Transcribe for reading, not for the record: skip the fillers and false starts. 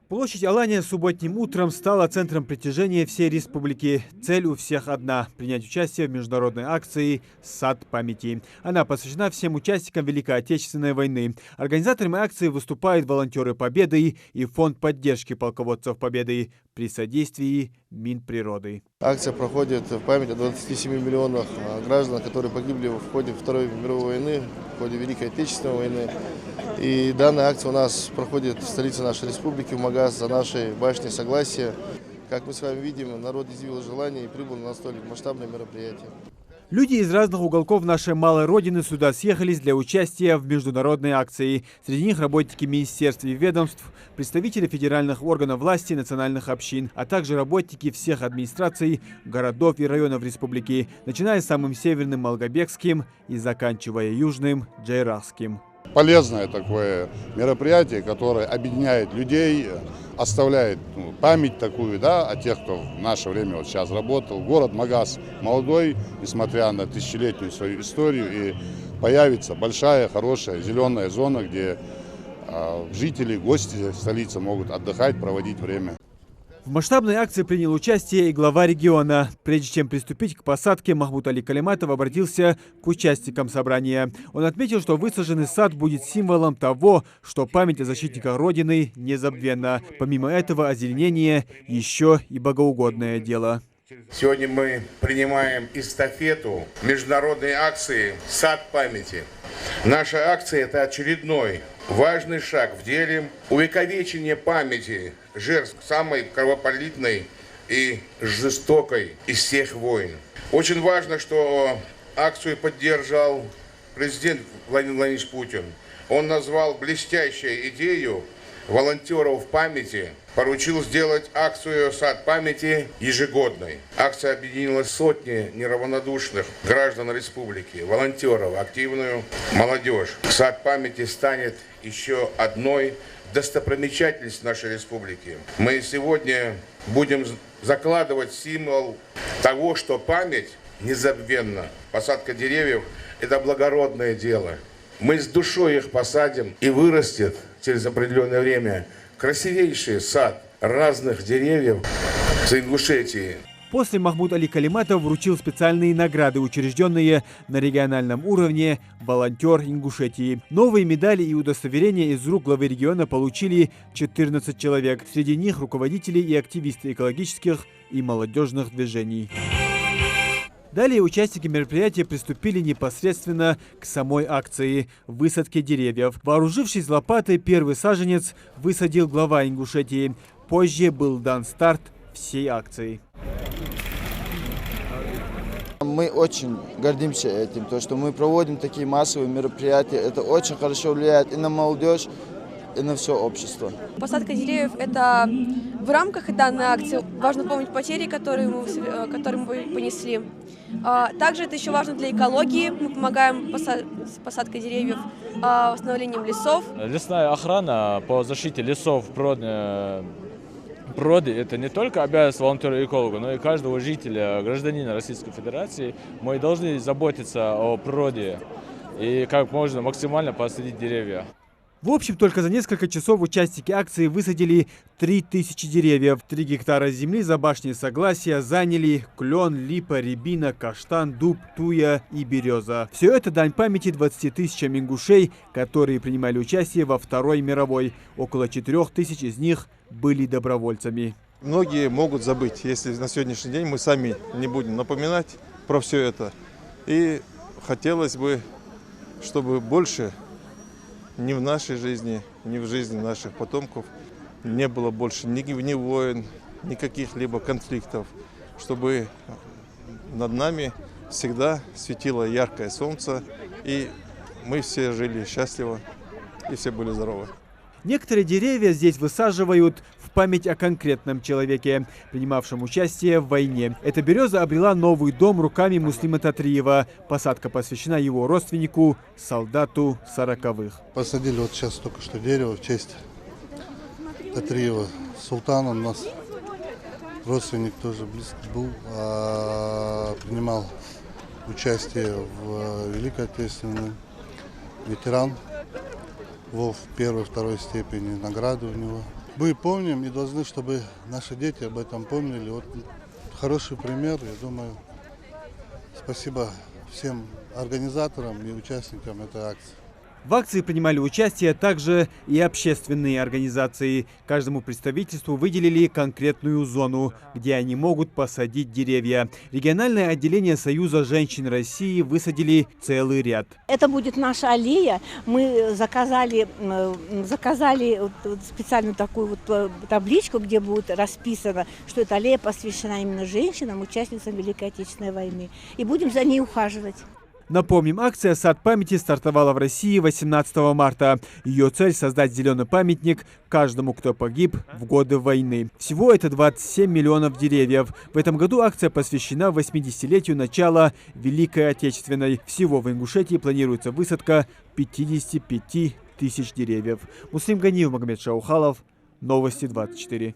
Площадь Алания субботним утром стала центром притяжения всей республики. Цель у всех одна – принять участие в международной акции «Сад памяти». Она посвящена всем участникам Великой Отечественной войны. Организаторами акции выступают волонтеры Победы и Фонд поддержки полководцев Победы при содействии Минприроды. Акция проходит в память о 27 миллионах граждан, которые погибли в ходе Второй мировой войны, в ходе Великой Отечественной войны. И данная акция у нас проходит в столице нашей республики, в Магаз, за нашей башней Согласия. Как мы с вами видим, народ изъявил желание и прибыл на столь масштабное мероприятие. Люди из разных уголков нашей малой родины сюда съехались для участия в международной акции. Среди них работники министерств и ведомств, представители федеральных органов власти, национальных общин, а также работники всех администраций, городов и районов республики, начиная с самым северным Малгобекским и заканчивая южным Джейрахским. Полезное такое мероприятие, которое объединяет людей, оставляет память такую, да, о тех, кто в наше время вот сейчас работал. Город Магаз молодой, несмотря на тысячелетнюю свою историю, и появится большая, хорошая зеленая зона, где жители, гости столицы могут отдыхать, проводить время. В масштабной акции принял участие и глава региона. Прежде чем приступить к посадке, Махмуд Али Калиматов обратился к участникам собрания. Он отметил, что высаженный сад будет символом того, что память о защитниках Родины незабвенна. Помимо этого, озеленение еще и богоугодное дело. Сегодня мы принимаем эстафету международной акции «Сад памяти». Наша акция – это очередной важный шаг в деле увековечения памяти жертв самой кровопролитной и жестокой из всех войн. Очень важно, что акцию поддержал президент Владимир Владимирович Путин. Он назвал блестящую идею волонтеров памяти, поручил сделать акцию «Сад памяти» ежегодной. Акция объединила сотни неравнодушных граждан республики, волонтеров, активную молодежь. «Сад памяти» станет еще одной достопримечательностью нашей республики. Мы сегодня будем закладывать символ того, что память незабвенна. Посадка деревьев – это благородное дело. Мы с душой их посадим, и вырастет через определенное время красивейший сад разных деревьев в Ингушетии. После Махмуд Али Калиматов вручил специальные награды, учрежденные на региональном уровне «Волонтер Ингушетии». Новые медали и удостоверения из рук главы региона получили 14 человек. Среди них руководители и активисты экологических и молодежных движений. Далее участники мероприятия приступили непосредственно к самой акции – высадке деревьев. Вооружившись лопатой, первый саженец высадил глава Ингушетии. Позже был дан старт всей акции. Мы очень гордимся этим, то, что мы проводим такие массовые мероприятия. Это очень хорошо влияет и на молодежь, и на все общество. Посадка деревьев – это в рамках данной акции важно помнить потери, которые мы понесли. Также это еще важно для экологии. Мы помогаем с посадкой деревьев, восстановлением лесов. Лесная охрана по защите лесов, природы – это не только обязанность волонтера и эколога, но и каждого жителя, гражданина Российской Федерации. Мы должны заботиться о природе и как можно максимально посадить деревья. В общем, только за несколько часов участники акции высадили 3000 деревьев. 3 гектара земли за башней Согласия заняли клен, липа, рябина, каштан, дуб, туя и береза. Все это дань памяти 20 тысячам ингушей, которые принимали участие во Второй мировой. Около 4000 из них были добровольцами. Многие могут забыть, если на сегодняшний день мы сами не будем напоминать про все это. И хотелось бы, чтобы больше ни в нашей жизни, ни в жизни наших потомков не было больше ни войн, ни каких-либо конфликтов, чтобы над нами всегда светило яркое солнце, и мы все жили счастливо, и все были здоровы. Некоторые деревья здесь высаживают в память о конкретном человеке, принимавшем участие в войне. Эта береза обрела новый дом руками Муслима Татриева. Посадка посвящена его родственнику, солдату 40-х. Посадили вот сейчас только что дерево в честь Татриева. Султан у нас родственник тоже близкий был, принимал участие в Великой Отечественной, ветеран. ВОВ первой, второй степени, награды у него. Мы помним и должны, чтобы наши дети об этом помнили. Вот хороший пример, я думаю. Спасибо всем организаторам и участникам этой акции. В акции принимали участие также и общественные организации. Каждому представительству выделили конкретную зону, где они могут посадить деревья. Региональное отделение Союза женщин России высадили целый ряд. Это будет наша аллея. Мы заказали специальную такую вот табличку, где будет расписано, что эта аллея посвящена именно женщинам, участницам Великой Отечественной войны. И будем за ней ухаживать. Напомним, акция «Сад памяти» стартовала в России 18 марта. Ее цель – создать зеленый памятник каждому, кто погиб в годы войны. Всего это 27 миллионов деревьев. В этом году акция посвящена 80-летию начала Великой Отечественной. Всего в Ингушетии планируется высадка 55 тысяч деревьев. Муслим Ганиев, Магомед Шаухалов. Новости 24.